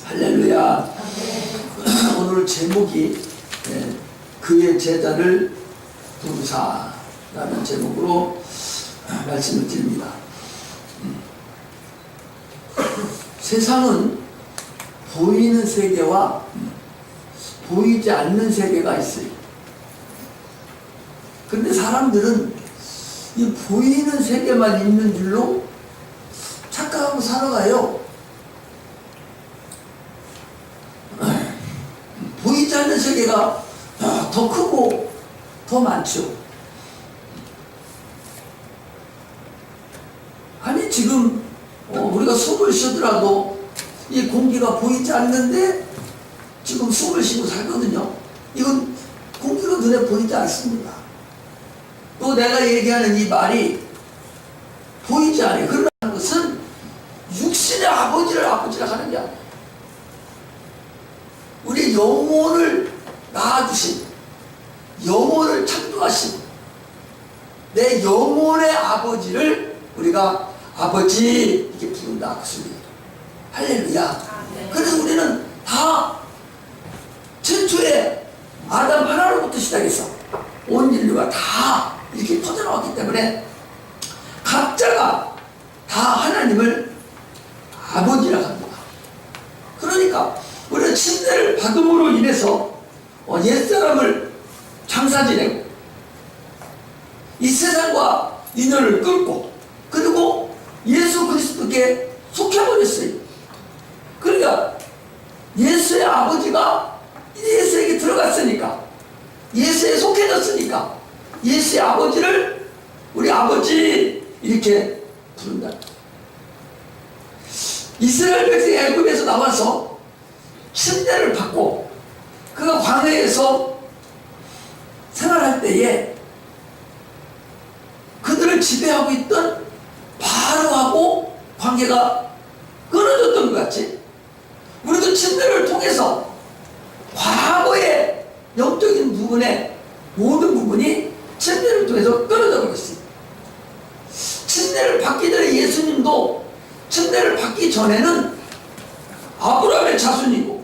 할렐루야. 오늘 제목이 그의 제자를 부르사라는 제목으로 말씀을 드립니다. 세상은 보이는 세계와 보이지 않는 세계가 있어요. 그런데 사람들은 이 보이는 세계만 있는 줄로 착각하고 살아가요. 보이지 않는 세계가 더 크고 더 많죠. 아니 지금 우리가 숨을 쉬더라도 이 공기가 보이지 않는데 지금 숨을 쉬고 살거든요. 이건 공기가 눈에 보이지 않습니다. 또 내가 얘기하는 이 말이 보이지 않아요. 그러는 것은 육신의 아버지라 하는 게 아니에요. 우리 영혼을 낳아주신, 영혼을 창조하신 내 영혼의 아버지를 우리가 아버지 이렇게 부른다 그 소리예요. 할렐루야. 그래서 우리는 다 최초에 아담 하나로부터 시작해서 온 인류가 다 이렇게 퍼져나왔기 때문에 각자가 다 하나님을 아버지라 합니다. 그러니까 우리는 침례를 받음으로 인해서 옛사람을 장사 지내고 이 세상과 인연을 끊고 그리고 예수 그리스도께 속해버렸어요. 그러니까 예수의 아버지가 예수에게 들어갔으니까, 예수에 속해졌으니까 예수의 아버지를 우리 아버지 이렇게 부른다. 이스라엘 백성이 애굽에서 나와서 침례를 받고 그가 광야에서 생활할 때에 그들을 지배하고 있던 바로하고 관계가 끊어졌던 것 같이 우리도 침례를 통해서 과거의 영적인 부분의 모든 부분이 침례를 통해서 끊어져 버렸습니다. 침례를 받기 전에 예수님도 침례를 받기 전에는 아브라함의 자손이고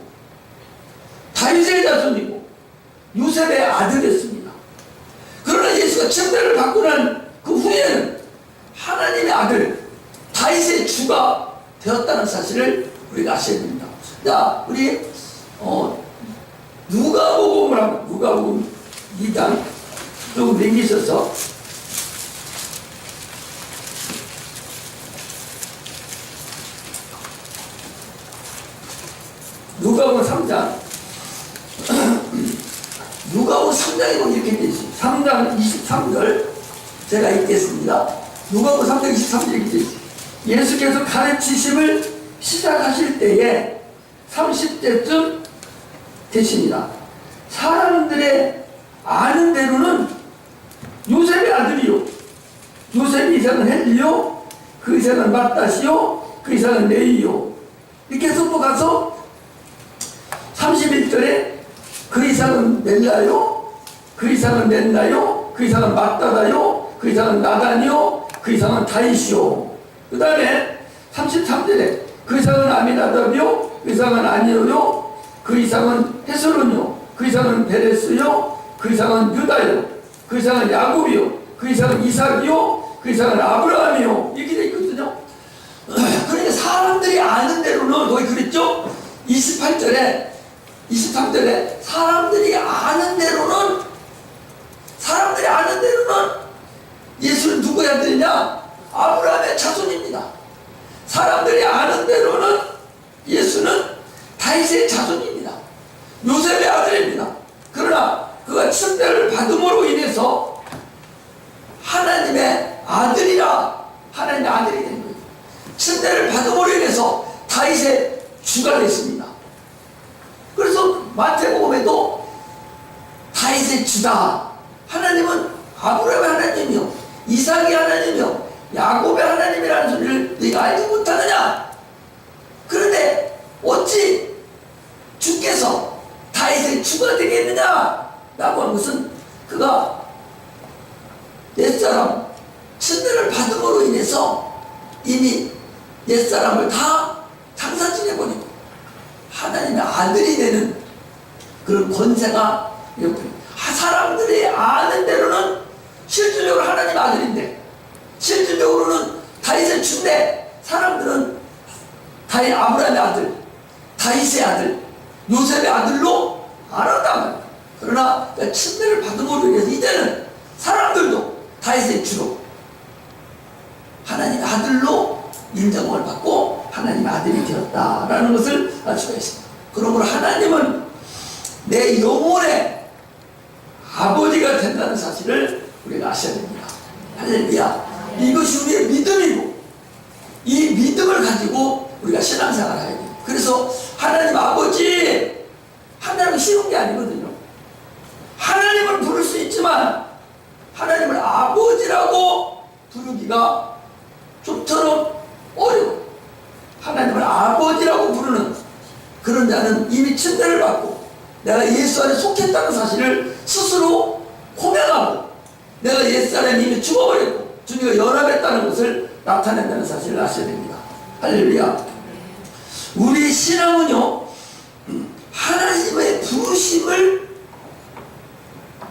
다윗의 자손이고 요셉의 아들이었습니다. 그러나 예수가 침례를 받고 난 그 후에는 하나님의 아들 다윗의 주가 되었다는 사실을 우리가 아셔야 됩니다. 자, 우리 누가복음을 한번 누가복음 2장 조금 넘기셔서 누가복음 3장 누가복음 3장에 보면 이렇게 되어 있습니다. 3장 23절 제가 읽겠습니다. 누가복음 3장 23절 이렇게 되어 있습니다. 예수께서 가르치심을 시작하실 때에 30대쯤 되십니다. 사람들의 아는 대로는 요셉의 아들이요, 요셉의 이상은 헬리요, 그 이상은 마따시요, 그 이상은 레이요, 이렇게 해서 또 가서 31절에 그 이상은 멜라요, 그 이상은 멘나요, 그 이상은 마따다요, 그 이상은 나단이요, 그 이상은 다이시요. 그 다음에 33절에 그 이상은 아미나답이요, 그 이상은 아니오요, 그 이상은 헤스론이요, 그 이상은 베레스요, 그 이상은 유다요, 그 이상은 야곱이요, 그 이상은 이삭이요, 그 이상은 아브라함이요, 이렇게 되어 있거든요. 그러니까 사람들이 아는 대로는 거기 그랬죠? 28절에 23절에 사람들이 아는 대로는 예수는 누구의 아들이냐? 아브라함의 자손입니다. 사람들이 아는 대로는 예수는 다윗의 자손입니다. 요셉의 아들입니다. 그러나 그가 침례를 받음으로 인해서 하나님의 아들이라 하나님의 아들이 된 거예요. 침례를 받음으로 인해서 다윗의 주가 됐습니다. 그래서 마태복음에도 다윗의 주다. 하나님은 아브라함의 하나님이요, 이삭의 하나님이요, 야곱의 하나님이라는 소리를 네가 알지 못하느냐? 그런데 어찌 주께서 다윗의 주가 되겠느냐? 라고 하는 것은 그가 옛사람 침례를 받음으로 인해서 이미 옛사람을 다 장사 지내버리고 아들이 되는 그런 권세가 사람들이 아는 대로는 실질적으로 하나님 아들인데, 실질적으로는 다윗의 주인데, 사람들은 다윗 아브라함의 아들, 다윗의 아들, 요셉의 아들로 알았단 말이야. 그러나 침례를 받음으로 인해서 이제는 사람들도 다윗의 주로 하나님의 아들로 인정을 받고 하나님의 아들이 되었다라는 것을 알 수가 있습니다. 그러므로 하나님은 내 영혼의 아버지가 된다는 사실을 우리가 아셔야 됩니다. 할렐루야. 이것이 우리의 믿음이고, 이 믿음을 가지고 우리가 신앙생활을 해야 돼요. 그래서 하나님 아버지, 하나님은 쉬운 게 아니거든요. 하나님을 부를 수 있지만 하나님을 아버지라고 부르기가 좀처럼 어려워. 하나님을 아버지라고 부르는 그런 자는 이미 침례를 받고 내가 예수 안에 속했다는 사실을 스스로 고백하고, 내가 예수 안에 이미 죽어버렸고 주님과 연합했다는 것을 나타낸다는 사실을 아셔야 됩니다. 할렐루야. 우리 신앙은요, 하나님의 부르심을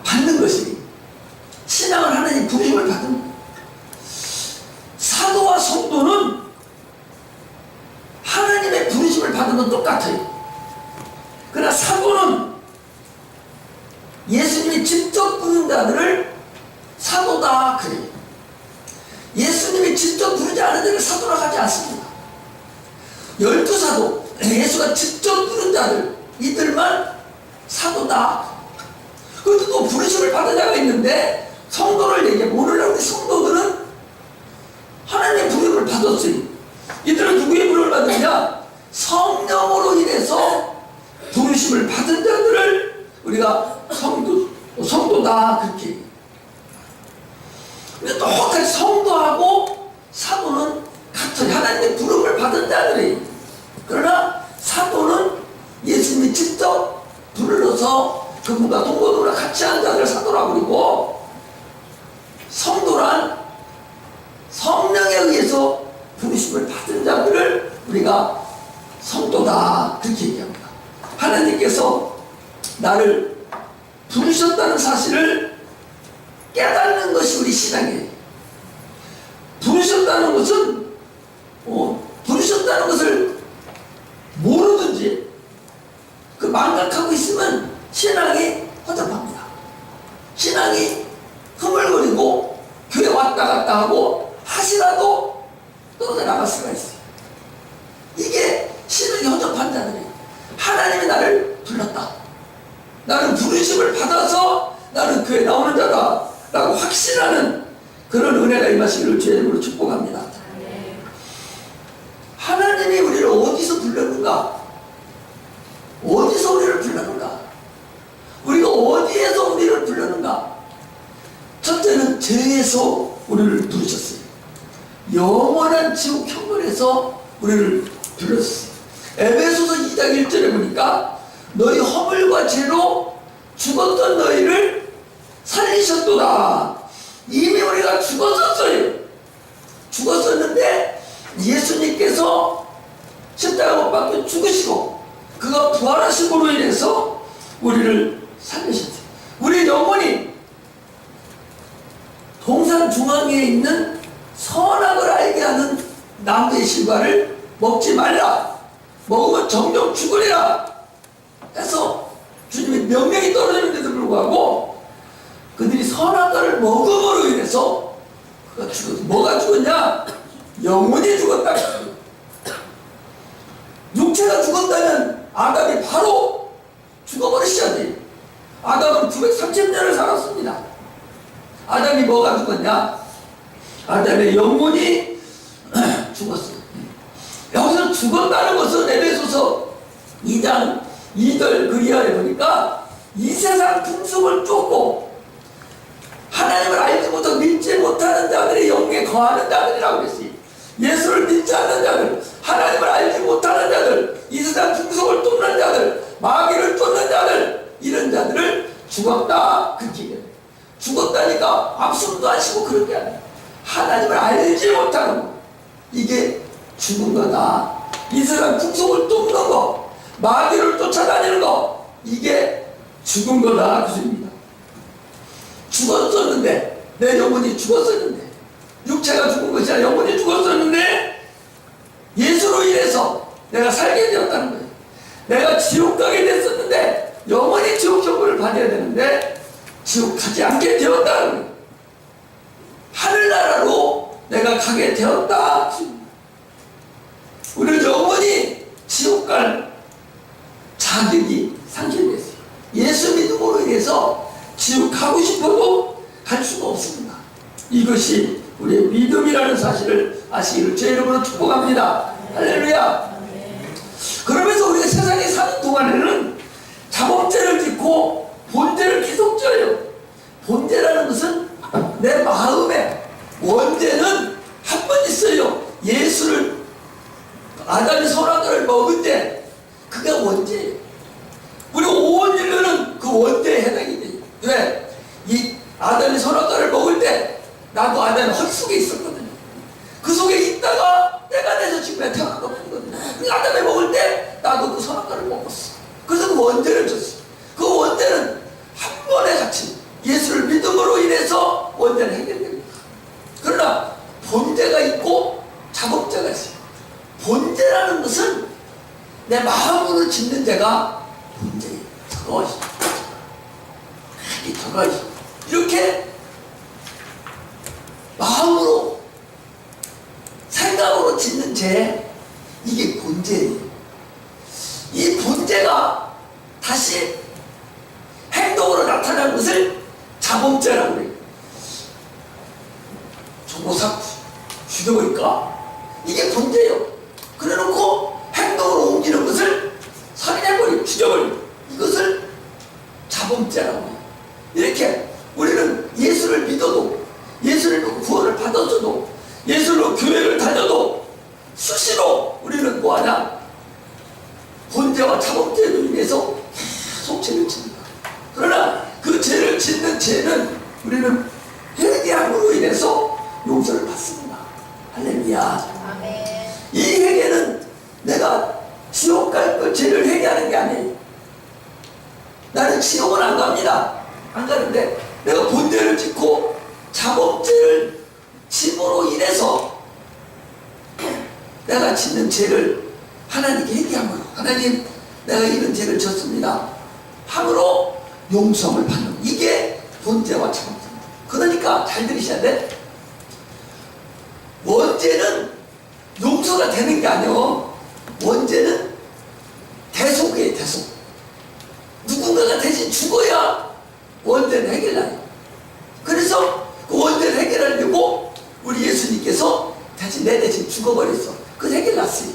받는 것이, 신앙은 하나님 부르심을 받는 거예요. 사도와 성도는 하나님의 부르심을 받은 건 똑같아요. 그러나 사도는 예수님이 직접 부른 자들을 사도다 그래요. 예수님이 직접 부르지 않은 자를 사도라고 하지 않습니다. 12사도, 예수가 직접 부른 자들, 이들만 사도다. 그것도 또 부르심을 받은 자가 있는데, 성도를 얘기해. 오늘날 우리 성도들은 하나님의 부름을 받았어요. 이들은 누구의 부름을 받느냐? 성령으로 인해서 부르심을 받은 자들을 우리가 성도다 그렇게 얘기해요. 근데 똑같이 성도하고 사도는 같아요. 하나님의 부름을 받은 자들이에요. 그러나 사도는 예수님이 직접 불러서 그분과 동거동으로 같이 한 자들을 사도라고 그러고, 성도란 성령에 의해서 부르심을 받은 자들을 우리가 성도다 그렇게 얘기합니다. 하나님께서 나를 부르셨다는 사실을 깨닫는 것이 우리 신앙이에요. 부르셨다는 것은 부르셨다는 것을 모르든지 그 망각하고 있으면 신앙이 허접합니다. 신앙이 흐물거리고 교회 왔다 갔다 하고 하시라도 떨어져 나갈 수가 있어요. 이게 신앙이 허접한 자들이에요. 하나님이 나를 불렀다, 나는 부르심을 받아서 나는 교회에 나오는 자다 라고 확신하는 그런 은혜가 임하시기를 주의 이름으로 축복합니다. 하나님이 우리를 어디서 불렀는가? 어디서 우리를 불렀는가? 우리가 어디에서 우리를 불렀는가? 첫째는 죄에서 우리를 부르셨어요. 영원한 지옥 형벌에서 우리를 불렀어요. 에베소서 2장 1절에 보니까 너희 허물과 죄로 죽었던 너희를 살리셨도다. 이미 우리가 죽었었어요. 죽었었는데 예수님께서 십자가 못 박혀 죽으시고 그가 부활하심으로 인해서 우리를 살리셨어요. 우리 영혼이 동산 중앙에 있는 선악을 알게 하는 나무의 실과를 먹지 말라, 먹으면 정령 죽으리라 해서 주님의 명령이 떨어지는데도 불구하고 그들이 선악과를 먹음으로 인해서 그가 죽었어. 뭐가 죽었냐? 영혼이 죽었다. 육체가 죽었다면 아담이 바로 죽어버리셔야 돼요. 아담은 930년을 살았습니다. 아담이 뭐가 죽었냐? 아담의 영혼이 죽었어요. 여기서 죽었다는 것은 에베소서 2장 2절 그 이하에 보니까 이 세상 풍속을 쫓고 하나님을 알지 못하고 믿지 못하는 자들이 영에 거하는 자들이라고 그랬어요. 예수를 믿지 않는 자들, 하나님을 알지 못하는 자들, 이 세상 풍속을 쫓는 자들, 마귀를 쫓는 자들, 이런 자들을 죽었다 그렇게 얘기해요. 죽었다니까 앞숨도 안 쉬고 그런 게 아니에요. 하나님을 알지 못하는 거, 이게 죽은 거다. 이 세상 풍속을 쫓는 거, 마귀를 쫓아 쫓아다니는 거, 이게 죽은 거다 그 소리입니다. 죽었었는데, 내 영혼이 죽었었는데, 육체가 죽은 것이 아니라 영혼이 죽었었는데 예수로 인해서 내가 살게 되었다는 거예요. 내가 지옥 가게 됐었는데 영원히 지옥 처벌을 받아야 되는데 지옥 가지 않게 되었다는 거예요. 하늘나라로 내가 가게 되었다. 우리는 영원히 지옥 갈 자격이 상실됐어요. 예수 믿음으로 인해서 지옥 가고 싶어도 갈 수가 없습니다. 이것이 우리의 믿음이라는 사실을 아시기를 제 이름으로 축복합니다. 할렐루야. 그러면서 우리가 세상에 사는 동안에는 자범죄를 짓고 본죄를 계속 져요. 본죄라는 것은 내 마음에 원죄는 한 번 있어요. 예수를 아담이 선악과를 먹은 죄, 그게 원죄예요. 우리 온 인류는 그 원죄에 해당이 돼요. 왜? 이 아담이 선악과를 먹을 때 나도 아담의 헛 속에 있었거든요. 그 속에 있다가 때가 돼서 지금 태어난 것뿐이거든요. 그 아담이 먹을 때 나도 그 선악과를 먹었어. 그래서 그 원죄를 줬어. 그 원죄는 한 번에 같이 예수를 믿음으로 인해서 원죄는 해결됩니다. 그러나 본죄가 있고 자범죄가 있어요. 본죄라는 것은 내 마음으로 짓는 죄가 본죄예요. 저것이 이렇게 마음으로 생각으로 짓는 죄, 이게 본죄예요. 이 본죄가 다시 행동으로 나타나는 것을 자범죄라고 해요. 조모사 죽여버릴까? 이게 본죄예요. 그래놓고 행동으로 옮기는 것을 살인해버리고 죽여버리고, 이것을 자범죄라고 해요. 이렇게 우리는 예수를 믿어도, 예수를 믿고 구원을 받아줘도, 예수로 교회를 다녀도 수시로 우리는 뭐하냐? 본죄와 자범죄로 인해서 계속 죄를 짓는다. 그러나 그 죄를 짓는 죄는 우리는 회개함으로 인해서 용서를 받습니다. 할렐루야. 이 회개는 내가 지옥 갈 걸 죄를 회개하는 게 아니에요. 나는 지옥은 안 갑니다. 안 가는데 내가 본죄를 짓고 자범죄를 짐으로 인해서 내가 짓는 죄를 하나님께 회개함으로, 하나님 내가 이런 죄를 졌습니다 함으로 용서를 받는, 이게 본죄와 자범죄입니다. 그러니까 잘 들으셔야 돼. 원죄는 용서가 되는 게 아니요, 원죄는 대속이에요. 대속. 누군가가 대신 죽어야 원죄는 해결나요. 그래서 그 원죄를 해결하려고 우리 예수님께서 대신 내 대신 죽어버렸어. 그 해결났어요.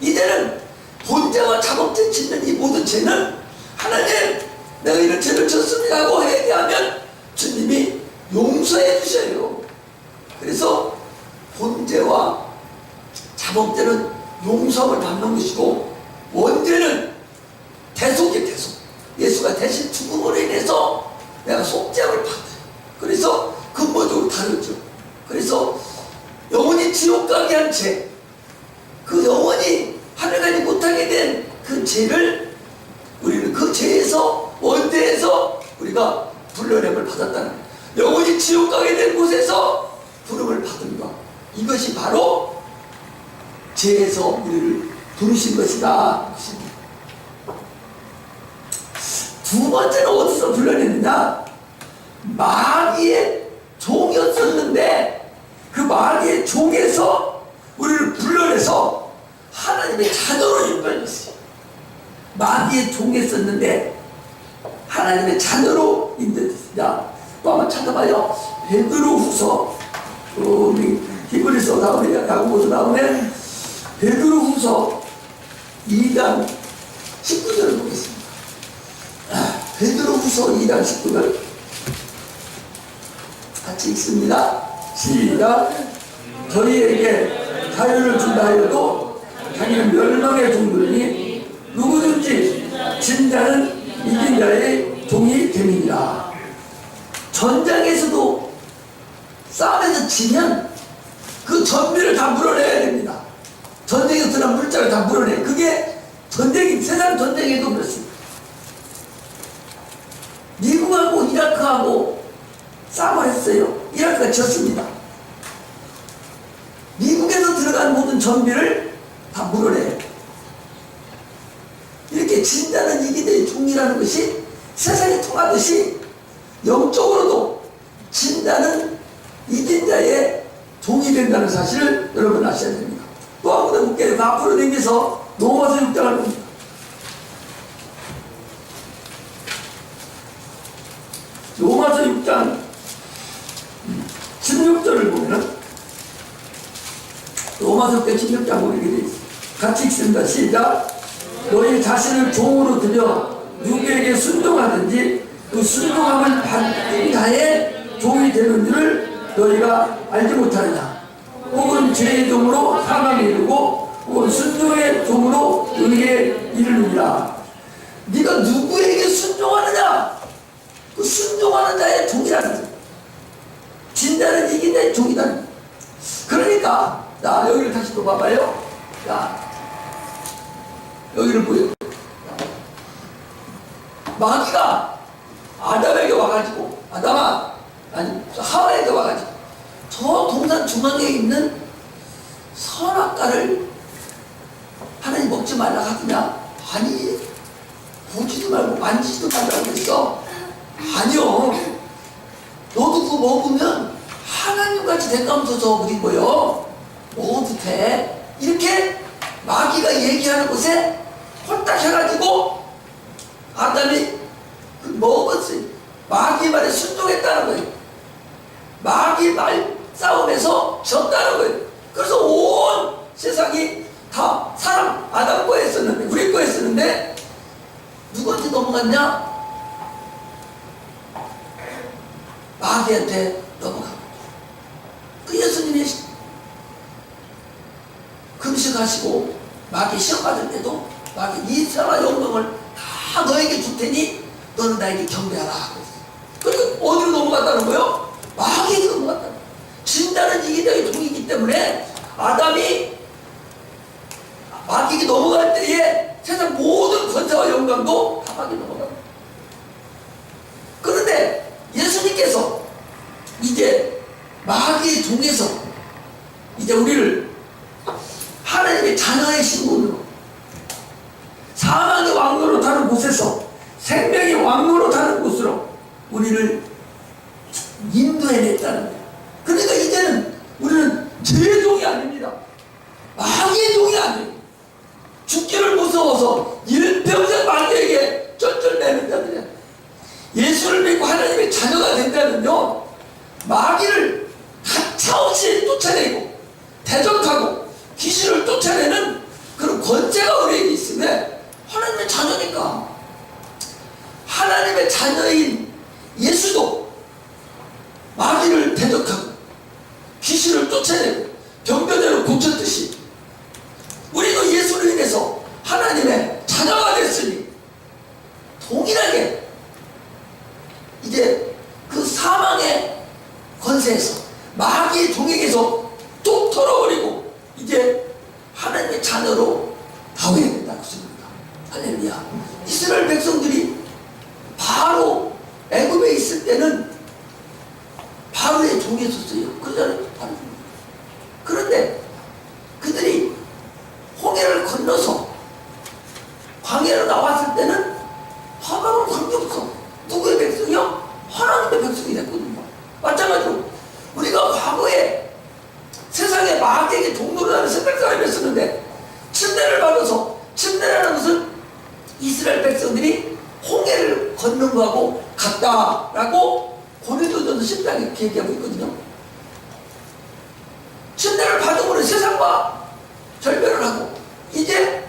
이제는 본죄와 자범죄 짓는 이 모든 죄는 하나님 내가 이런 죄를 졌습니다 하고 회개하면 주님이 용서해 주셔요. 그래서 본죄와 자범죄는 용서를 받는 것이고, 원죄는 대속이에요. 대속. 예수가 대신 죽음으로 인해서 내가 속죄함을 받아요. 그래서 근본적으로 다르죠. 그래서 영원히 지옥 가게 한 죄, 그 영원히 하늘 가지 못하게 된 그 죄를 우리는 그 죄에서, 원죄에서 우리가 불러냄을 받았다는 거예요. 영원히 지옥 가게 된 곳에서 부름을 받은 것, 이것이 바로 죄에서 우리를 부르신 것이다. 두 번째는 어디서 불러냈느냐? 마귀의 종이었었는데 그 마귀의 종에서 우리를 불러내서 하나님의 자녀로 인도했어요. 마귀의 종이었었는데 하나님의 자녀로 인도했습니다. 또 한번 찾아봐요. 베드로후서, 우리 히브리서 나오네, 야고보서 나오네. 베드로후서 2장 19절을 보겠습니다. 베드로후서 2장 19절 같이 읽습니다. 시작. 저희에게 자유를 준다 하여도 자기는 멸망의 종들이니 누구든지 진 자는 이긴 자의 종이 됨이니라. 전장에서도 싸움에서 지면 그 전비를 다 물어내야 됩니다. 전쟁에서 들어간 물자를 다 물어내. 그게 세상 전쟁에도 그렇습니다. 미국하고 이라크하고 싸움을 했어요. 이라크가 졌습니다. 미국에서 들어간 모든 정비를 다 물어내요. 이렇게 진다는 이기는 종이라는 것이 세상이 통하듯이 영적으로도 진다는 이긴 자의 종이 된다는 사실을 여러분 아셔야 됩니다. 또 한 번 더 볼게요. 앞으로 당겨서 로마서 6장을 봅니다. 로마서 6장 16절을 보면은 로마서 6장 16장 보게 되어 있습니다. 같이 읽습니다. 시작. 너희 자신을 종으로 들여 누구에게 순종하든지 그 순종함을 받은 자의 종이 되는 줄을 너희가 알지 못하느냐. 혹은 죄의 종으로 사망에 이르고 혹은 순종의 종으로 의에 이르느니라. 네가 누구에게 순종하느냐? 그 순종하는 자의 종이라는 거예요. 진자는 이긴 자의 종이다. 그러니까 자, 여기를 다시 또 봐봐요. 자, 여기를 보여요. 마귀가 아담에게 와가지고, 하와에게 와가지고 저 동산 중앙에 있는 선악과를 하나님 먹지 말라 하더냐? 아니, 보지도 말고 만지지도 말라고 그랬어. 아니요. 너도 그거 먹으면 하나님같이 대감서서 어디 거요? 먹어도 돼. 이렇게 마귀가 얘기하는 곳에 홀딱 해가지고 아담이 먹었어요. 마귀 말에 순종했다는 거예요. 마귀 말 싸움에서 졌다는 거예요. 그래서 온 세상이 다 사람 아담 거에 있었는데, 우리 거에 있었는데 누구한테 넘어갔냐? 마귀한테 넘어가고. 그 예수님이 금식하시고 마귀 시험 받을 때도 마귀 이 사람 영광을 다 너에게 줄 테니 너는 나에게 경배하라 하고 있어요. 그리고 어디로 넘어갔다는 거예요? 마귀에게 넘어갔다는 거예요. 진다는 이기자의 종이기 때문에 아담이 마귀에게 넘어갈 때에 세상 모든 권세와 영광도 다 마귀에 넘어갑니다. 그런데 예수님께서 이제 마귀의 종에서 이제 우리를 하나님의 자녀의 신분으로 사망의 왕노로 타는 곳에서 생명의 왕노로 타는 곳으로 우리를 인도해냈다는 거예요. 그러니까 이제는 우리는 죄의 종이 아닙니다. 마귀의 종이 아니에요. 죽기를 무서워서 일평생 마귀에게 쩔쩔매는 자들이야. 예수를 믿고 하나님의 자녀가 된다면요, 마귀를 가차없이 쫓아내고 대적하고 귀신을 쫓아내는 그런 권세가 우리에게 있으면 하나님의 자녀니까. 하나님의 자녀인 예수도 마귀를 대적하고 귀신을 쫓아내고 병변으로 고쳤듯이 우리도 예수를 인해서 하나님의 자녀가 됐으니 동일하게 이제 그 사망의 권세에서 마귀의 종에게서 뚝 털어버리고 이제 하나님의 자녀로 나와야 된다고 했습니다. 할렐루야. 이스라엘 백성들이 바로 애굽에 있을 때는 바로의 종이었어요. 그러잖아요. 그런데 그들이 홍해를 건너서 광야로 나왔을 때는 하나님은 관계없어. 누구의 백성이요? 하나님의 백성이 됐거든요. 마찬가지로 우리가 과거에 세상에 마귀에게 종노릇하는 세상 사람이었었는데 침례를 받아서, 침례라는 것은 이스라엘 백성들이 홍해를 걷는 거하고 같다라고 고린도전서 10장에 이렇게 얘기하고 있거든요. 침례를 받음으로 세상과 절별을 하고 이제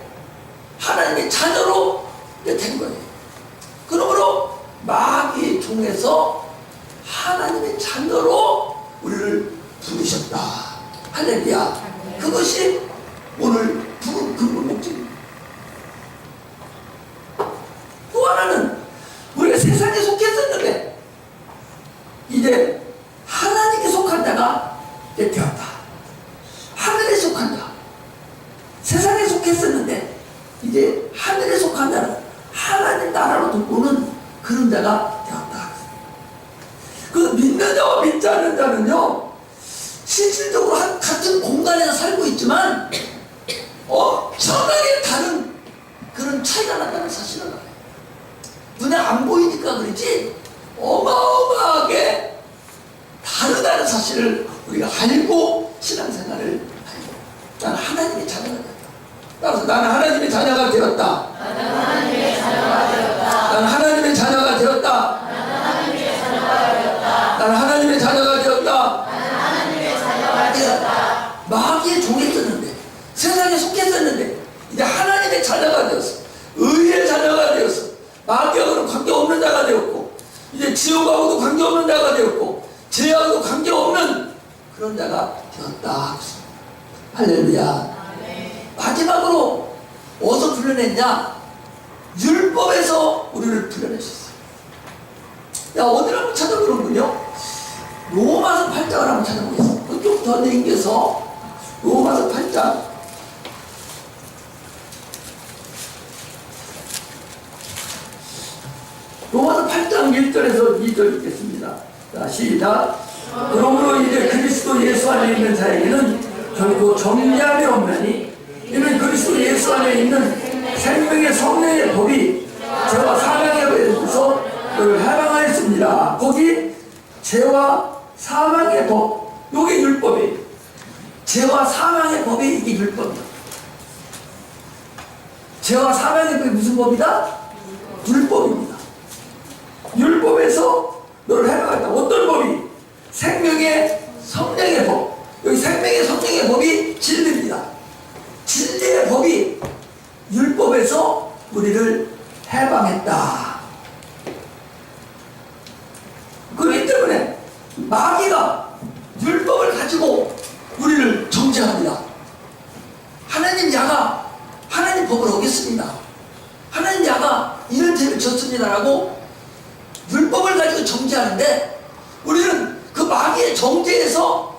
하나님의 자녀로 된 거예요. 그러므로 마귀의 종에서 하나님의 자녀로 우리를 부르셨다. 할렐루야. 그것이 오늘 부른 근본 목적입니다. 또 하나는 우리가 세상에 속했었는데 이제 하나님께 속한 자가 되었다. 하늘에 속한 자. 세상에 속했었는데 이제 속한 자는 하나님 나라로 들어오는 그런 자가 되었다. 그 믿는 자와 믿지 않는 자는요, 실질적으로 같은 공간에서 살고 있지만 엄청나게 다른 그런 차이가 난다는 사실을 알아요. 눈에 안 보이니까 그러지 어마어마하게 다르다는 사실을 우리가 알고 신앙생활을 하죠. 나는 하나님의 자녀가 되었다. 따라서 나는 하나님의 자녀가 되었다. 나는 하나님의 자녀가 되었다. 나는 하나님의 자녀가 되었다. 나는 하나님의 자녀가 되었다. 나는 하나님의 자녀가 되었다. 나는 하나님의 자녀가 되었다. 마귀의 종했었는데, 세상에 속했었는데, 이제 하나님의 자녀가 되었어. 의의 자녀가 되었어. 마귀하고는 관계없는 자가 되었고, 이제 지옥하고도 관계없는 자가 되었고, 죄하고도 관계없는 그런 자가 되었다. 할렐루야. 마지막으로 어디서 불러냈냐? 율법에서 우리를 불러내셨어요. 야, 어디를 한번 찾아보는군요. 로마서 8장을 한번 찾아보겠습니다. 좀 더 넘겨서 로마서 8장. 로마서 8장 1절에서 2절 읽겠습니다. 자, 시작. 그러므로 이제 그리스도 예수 안에 있는 자에게는 결코 정죄함이 없나니 이는 그리스도 예수 안에 있는 생명의 성령의 법이 죄와 사망의 법에서 그를 해방하였습니다. 거기 죄와 사망의 법, 요게 율법이에요. 죄와 사망의 법이 이게 율법이다. 죄와 사망의 법이 무슨 법이다? 율법입니다. 율법에서 너를 해방했다. 어떤 법이? 생명의 성령의 법. 여기 생명의 성령의 법이 진리입니다. 진리의 법이 율법에서 우리를 해방했다. 그렇기 때문에 마귀가 율법을 가지고 우리를 정죄합니다. 하나님 야가 하나님 법을 어겼습니다. 하나님 야가 이런 죄를 졌습니다라고 율법을 가지고 정죄하는데 우리는 그 마귀의 정죄에서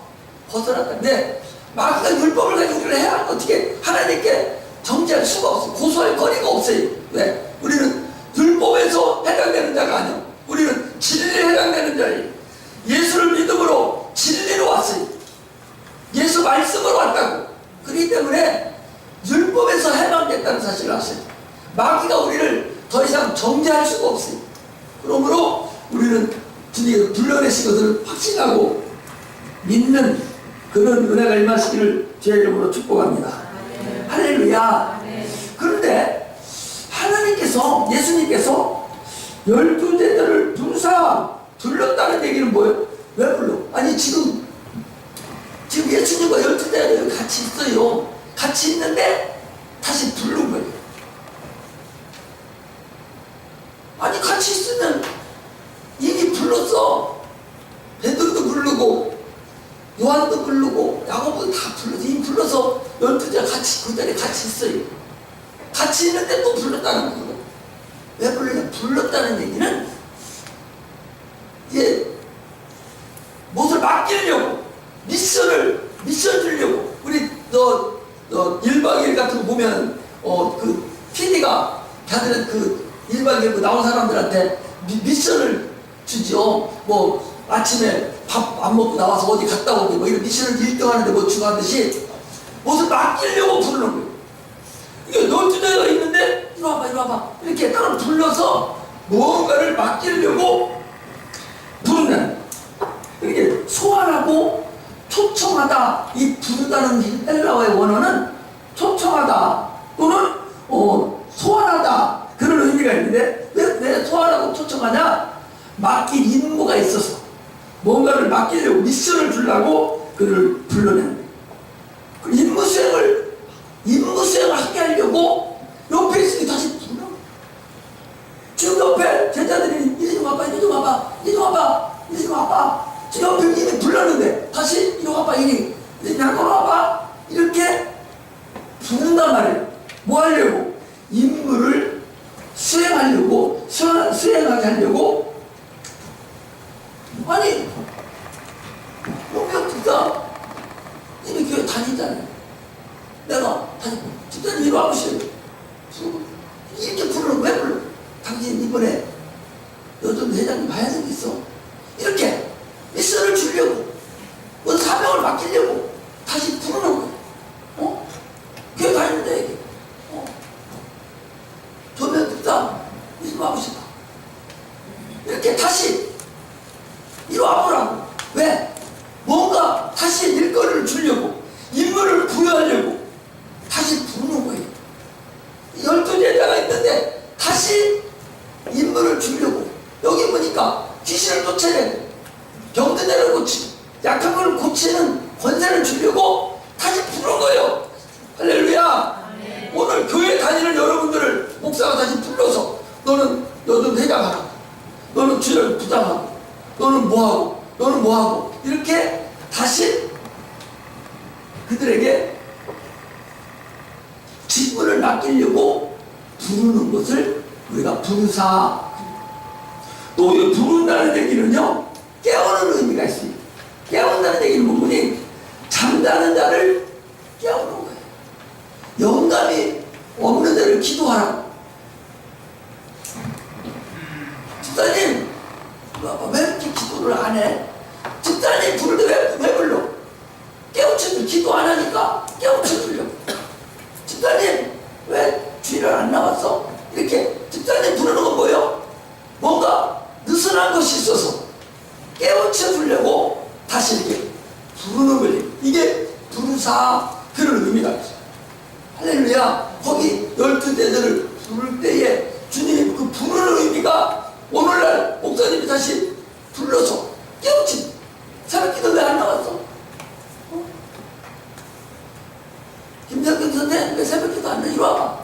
벗어났는데 마귀가 율법을 가지고 우리를 해야 어떻게 하나님께 정죄할 수가 없어요. 고소할 거리가 없어요. 왜? 우리는 율법에서 해당되는 자가 아니야. 우리는 진리에 해당되는 자예요. 예수를 믿음으로 진리로 왔어요. 예수 말씀으로 왔다고. 그렇기 때문에 율법에서 해방됐다는 사실을 아셔야 돼요. 마귀가 우리를 더 이상 정죄할 수가 없어요. 그러므로 우리는 주님께서 불러내신 것을 확신하고 믿는 그런 은혜가 임하시기를 주의 이름으로 축복합니다. 할렐루야. 그런데 하나님께서, 예수님께서 12제자를 불렀다는 얘기는 뭐예요? 왜 불러? 아니 지금 예수님과 12제자들이 같이 있어요. 같이 있는데 다시 부른 거예요. 아니 같이 있으면 이미 불렀어. 베드로도 부르고 요한도 부르고 야고보도 다 불러서 이미 불러서 12제가 같이 그 자리에 같이 있어요. 같이 있는데 또 불렀다는 거예요. 왜 불렀냐? 불렀다는 얘기는 이제 무엇을 맡기려고 미션 주려고. 우리 너 1박 2일 같은 거 보면 그 PD가 걔들은 그 1박 2일 나온 사람들한테 미션을 주죠. 뭐 아침에 밥 안 먹고 나와서 어디 갔다 오기 뭐 이런 미션을 1등 하는데 뭐 주고하듯이 무엇을 맡기려고 부르는 거예요. 이게 12대가 있는데 이리 와봐 이렇게 따로 불러서 무언가를 맡기려고 부르는, 이게 소환하고 초청하다. 이 부르다는 헬라어의 원어는 초청하다 또는 소환하다 그런 의미가 있는데 왜 소환하고 초청하냐? 맡길 임무가 있어서 뭔가를 맡기려고 미션을 주려고 그를 불러내는 거예요. 임무 수행을 하게 하려고 옆에 있으니 다시 불러. 지금 옆에 제자들이 이리 좀 와봐 지금 옆에 이미 불렀는데 다시 이리 와봐 이리 양으로 와봐 이렇게 부른단 말이에요. 뭐 하려고? 임무를 수행하려고 수행하게 하려고. 아니 우리가 이미 교회 다니잖아요. 내가 다니고 집사님 이리 와보시오. 이렇게 주님 이번에 요즘 회장님 봐야 되겠어. 이렇게 미션을 주려고, 그 사명을 맡기려고 다시 부르는 거예요. 교회 다니는데 이게 조면 집사 무슨 하고 싶다. 이렇게 다시 이리 와보라고. 왜? 뭔가 다시 일거리를 주려고, 임무를 부여하려고 다시 부르는 거예요. 12제자가 있는데 다시 임무를 주려고. 여기 보니까 귀신을 쫓아내고 병든 애를 고치고 약한 걸 고치는 권세를 주려고 다시 부른 거예요. 할렐루야. 오늘 교회 다니는 여러분들을 목사가 다시 불러서 너는 요즘 회장하라, 너는 주일 부장하고, 너는 뭐하고, 너는 뭐하고, 이렇게 다시 그들에게 직분을 맡기려고 부르는 것을 우리가 부르사. 또 부른다는 얘기는요, 깨우는 의미가 있습니다. 깨운다는 얘기는 뭐니? 잠자는 자를 깨우는 거예요. 영감이 없는 데를 기도하라고. 집사님, 왜 이렇게 기도를 안 해? 집사님 부를 때 왜 불러? 깨우쳐도 기도 안 하니까 깨우쳐주려고. 집사님, 왜 주일을 안 나왔어? 이렇게 집사님 부르는 건 뭐예요? 뭔가 느슨한 것이 있어서 깨우쳐주려고 다시 이렇게 부르는 거예요. 이게 부르사, 그런 의미가 있어요. 할렐루야. 거기 12제자를 부를 때에 주님이 그 부르는 의미가 오늘날 목사님이 다시 불러서 깨우친. 새벽기도 왜 안 나왔어? 김성근 선생 왜 새벽기도 안 나? 이리 와봐.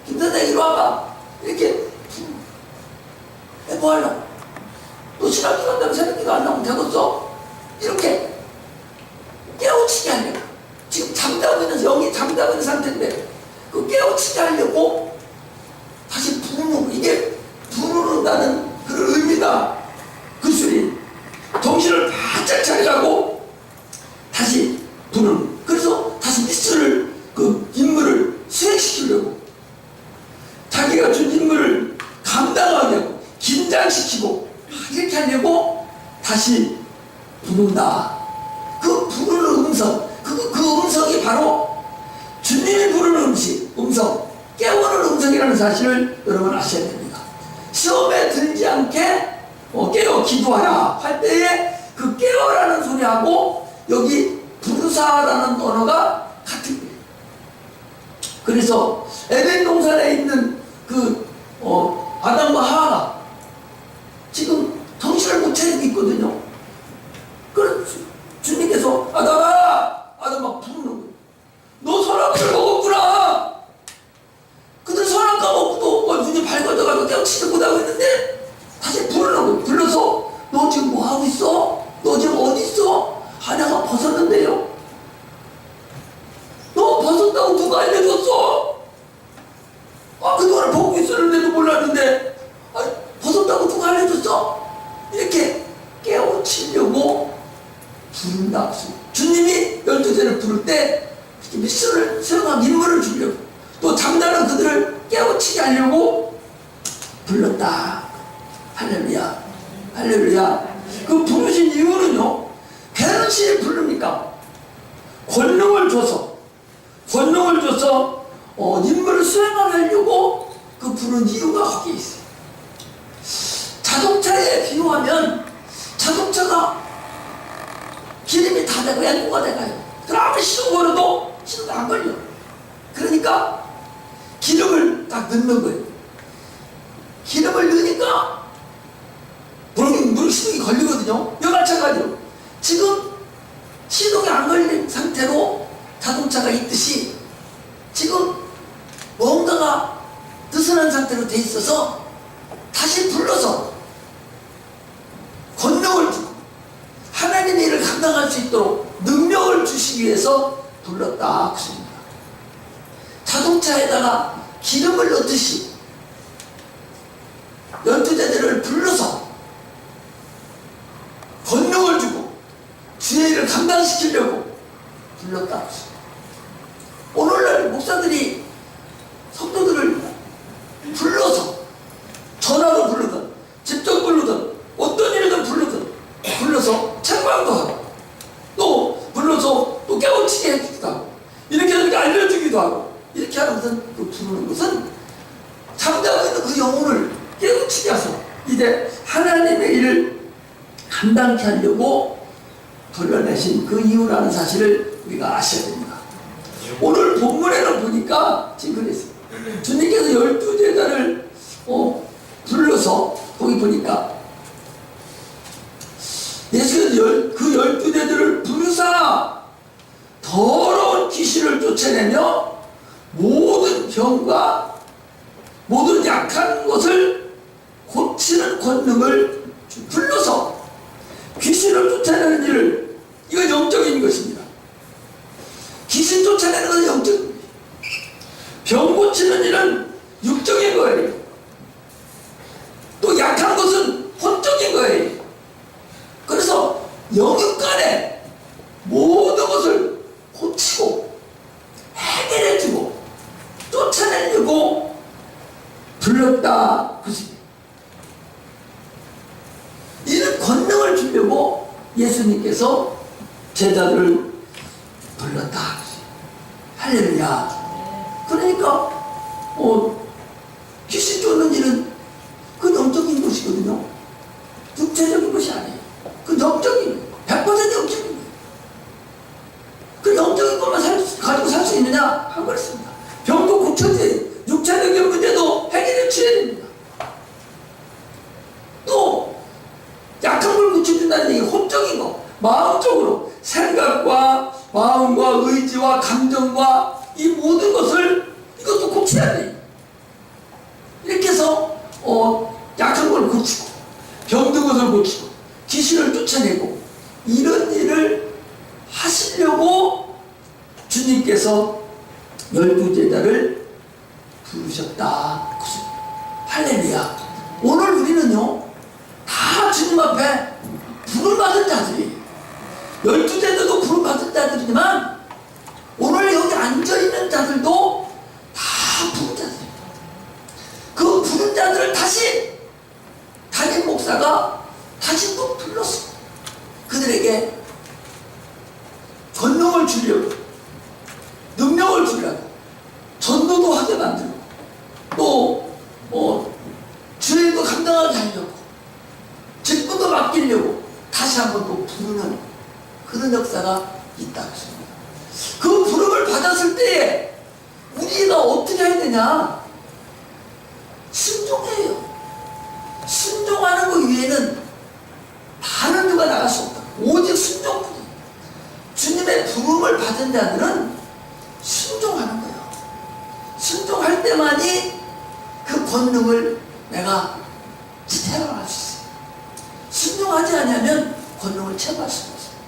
김 선생 이리 와봐. 이렇게 뭐 하려고? 너 신학기도 한다면 새벽기도 안 나오면 되겠어? 이렇게 깨우치게 하려고. 지금 잠자고 있는, 영이 잠자고 있는 상태인데 그 깨우치게 하려고 다시 부르는 거. 이게 부르는다는 그런 의미다. 그 소리. 정신을 바짝 차리라고 다시 부르는. 그래서 다시 미션을, 그 임무를 수행시키려고, 자기가 준 임무를 감당하게 하고 긴장시키고 이렇게 하려고 다시 부른다. 그 부르는 음성, 그 음성이 바로 주님이 부르는 음성, 깨우는 음성이라는 사실을 여러분 아셔야 됩니다. 시험에 들지 않게 깨어 기도하라 할 때에 그 깨어라는 소리하고 여기 부르사라는 언어가 같은 거예요. 그래서 에덴 동산에 있는 그 아담과 하와가 지금 정신을 못 차리고 있거든요. 그래서 주님께서 아담아 부르는 거예요. 너 선악과를 먹었구나. 그들 선악과 먹고도 눈이 밝아져가지고 깨우치지 못하고 있는데 다시 부르는 거예요. 불러서 너 지금 뭐 하고 있어? 너 지금 어디 있어? 내가 벗었는데요. 너 벗었다고 누가 알려줬어? 그동안 보고 있었는데도 몰랐는데 벗었다고 누가 알려줬어? 이렇게 깨우치려고 부른다. 주님이 12제를 부를 때 미션을 수행한 임무를 주려고, 또 잠자는 그들을 깨우치게 하려고 불렀다. 할렐루야. 할렐루야. 그 부르신 이유는요, 괜시 부릅니까? 권능을 줘서 임무를 수행하려고 그 부른 이유가 거기에 있어요. 자동차에 비유하면 자동차가 기름이 다 되고 앵고가 돼가요. 그럼 아무리 시동 걸어도 시동이 안 걸려. 그러니까 기름을 딱 넣는 거예요. 기름을 넣으니까 물론 시동이 걸리거든요. 마찬가지로 지금 시동이 안 걸린 상태로 자동차가 있듯이 지금 뭔가가 느슨한 상태로 돼 있어서 다시 불러서 권능을 주고 하나님의 일을 감당할 수 있도록 능력을 주시기 위해서 불렀다. 그 소리입니다. 자동차에다가 기름을 넣듯이 12제자를 불러서 권능을 주고 주의 일을 감당시키려고 불렀다. 오늘날 목사들이 성도들을 불러서 전화도 이제 하나님의 일을 감당케 하려고 돌려내신 그 이유라는 사실을 우리가 아셔야 됩니다. 오늘 본문에는 보니까 지금 그랬어요. 주님께서 12제자를 불러서 거기 보니까 예수께서 그 12제자를 부르사 더러운 귀신을 쫓아내며 모든 병과 모든 약한 것을 고치는 권능을 불러서 귀신을 쫓아내는 일을, 이건 영적인 것입니다. 귀신 쫓아내는 것은 영적인 거예요. 병 고치는 일은 육적인 거예요. 또 약한 것은 혼적인 거예요. 그래서 영육간에 모든 것을 고치고 해결해주고 쫓아내려고 불렀다. 이런 권능을 주려고 예수님께서 제자들을 불렀다. 할렐루야. 그러니까 귀신 쫓는 일은 그 영적인 것이거든요. 육체적인 것이 아니에요. 그 영적인, 100% 영적인 거예요. 그 영적인 것만 가지고 살 수 있느냐? 한 그렇습니다. 병도 고쳐져야, 육체적인 문제도 해결해 줘야 됩니다. 또 약한 걸 고쳐준다는 얘기, 혼적인 거, 마음적으로 생각과 마음과 의지와 감정과 이 모든 것을 이것도 고쳐야 돼요. 이렇게 해서 약한 걸 고치고 병든 것을 고치고 귀신을 쫓아내고 이런 일을 하시려고 주님께서 12제자를 부르셨다. 할렐루야. 오늘 우리는요 다 주님 앞에 부름받은 자들이에요. 12제자도 부름받은 자들이지만 오늘 여기 앉아있는 자들도 다 부른 자들이에요. 그 부른 자들을 다시 담임 목사가 다시 또 불렀어. 그들에게 권능을 주려고, 능력을 주려고, 전도도 하게 만들고, 또 주일도 감당하게 하려고, 직분도 맡기려고 다시 한번 또 부르는 그런 역사가 있다. 그 부름을 받았을 때에 우리가 어떻게 해야 되냐? 순종해요. 순종하는 것 위에는 다른 누가 나갈 수 없다. 오직 순종뿐이에요. 주님의 부름을 받은 자들은 순종하는 거예요. 순종할 때만이 그 권능을 내가 체험할 수 있어요. 순종하지 않으면 권능을 체험할 수가 없어요.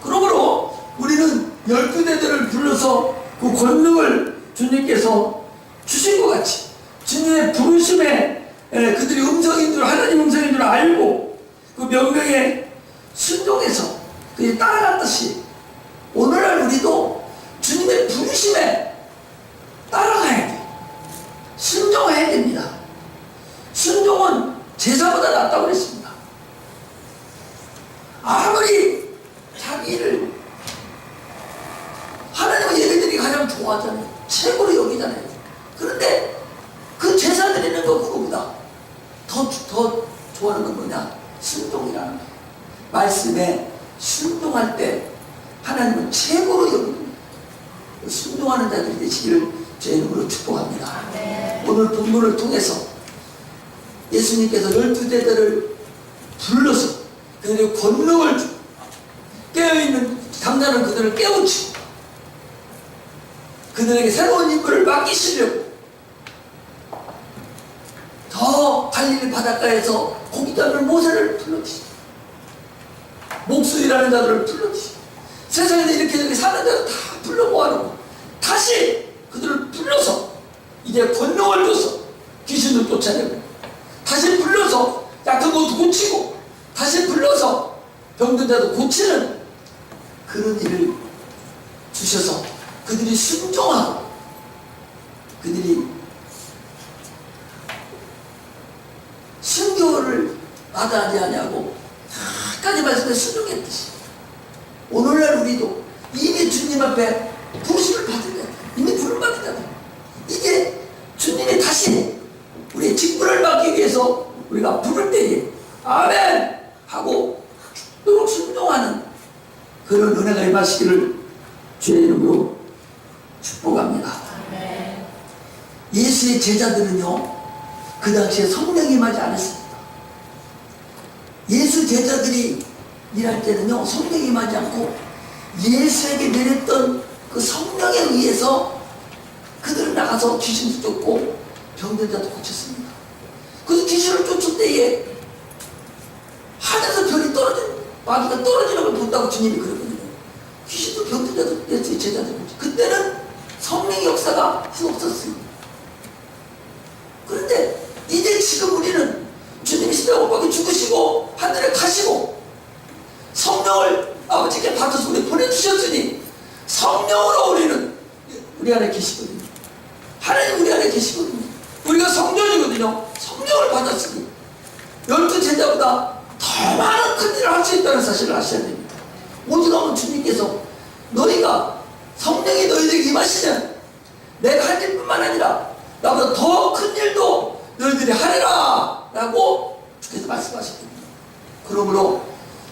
그러므로 우리는 12대들을 불러서 그 권능을 주님께서 주신 것 같이 주님의 부르심에 그들이 음성인 줄, 하나님 음성인 줄 알고 그 명령에 순종해서 그들이 따라갔듯이 오늘날 우리도 주님의 부르심에 따라가야 돼. 순종해야 됩니다. 순종은 제사보다 낫다고 그랬습니다. 아무리 자기 일을 하나님은 얘네들이 가장 좋아하잖아요. 최고로 여기잖아요. 그런데 그 제사 드리는 거 그거보다 더 좋아하는 건 뭐냐? 순종이라는 거예요. 말씀에 순종할 때 하나님은 최고로 여깁니다. 순종하는 자들이 되시기를 제 이름으로 축복합니다. 오늘 본문을 통해서 예수님께서 12제자를 불러서 그들의 권능을 주고 깨어있는 잠자는 그들을 깨우치고 그들에게 새로운 임무를 맡기시려고 저 갈릴리 바닷가에서 고기 잡는 모세를 불러주시고 목수이라는 자들을 불러주시고 세상에서 이렇게 사는 자들 다 불러 모아놓고 다시 그들을 불러서 이제 권능을 줘서 귀신을 쫓아내고 다시 불러서 약한 것도 고치고 다시 불러서 병든 자도 고치는 그런 일을 주셔서 그들이 순종하고 그들이 순교를 마다하지 아니하고 끝까지 말씀에 순종했듯이 오늘날 우리도 이미 주님 앞에 부르심을 받은 자, 이미 부름 받은 자들, 이게 주님이 다시 우리의 직분을 맡기 위해서 우리가 부를 때에 아멘 하고 죽도록 순종하는 그런 은혜가 임하시기를 주의 이름으로 축복합니다. 예수의 제자들은요, 그 당시에 성령이 임하지 않았습니다. 예수 제자들이 일할 때는요, 성령이 임하지 않고 예수에게 내렸던 그 성령에 의해서 그들은 나가서 귀신도 쫓고 병든 자도 고쳤습니다. 그래서 귀신을 쫓을 때에 하늘에서 별이 마귀가 떨어지는 걸 본다고 주님이 그러거든요. 귀신도 병든 자도 예수의 제자들 고쳤어요. 그때는 성령의 역사가 없었습니다. 그런데 이제 지금 우리는 주님이 십자가 못 박혀 죽으시고 하늘에 가시고 성령을 아버지께 받아서 우리 보내주셨으니 성령으로 우리는 우리 안에 계시거든요. 하나님 우리 안에 계시거든요. 우리가 성전이거든요. 성령을 받았으니 12 제자보다 더 많은 큰 일을 할 수 있다는 사실을 아셔야 됩니다. 오직하면 주님께서 너희가 성령이 너희들에게 임하시면 내가 한 일뿐만 아니라 나보다 더 큰 일도 너희들이 하리라 라고 주께서 말씀하셨거든요. 그러므로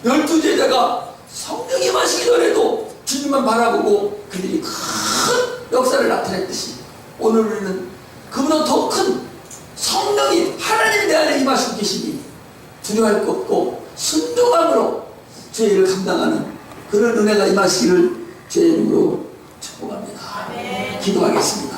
12 제자가 성령이 임하시기 전에도 주님만 바라보고 그들이 큰 역사를 나타냈듯이 오늘 우리는 그보다 더 큰 성령이 하나님 내 안에 임하시고 계시니 두려워할 것 없고 순종함으로 주의 일을 감당하는 그런 은혜가 임하시기를 주의 이름으로 축복합니다. 기도하겠습니다.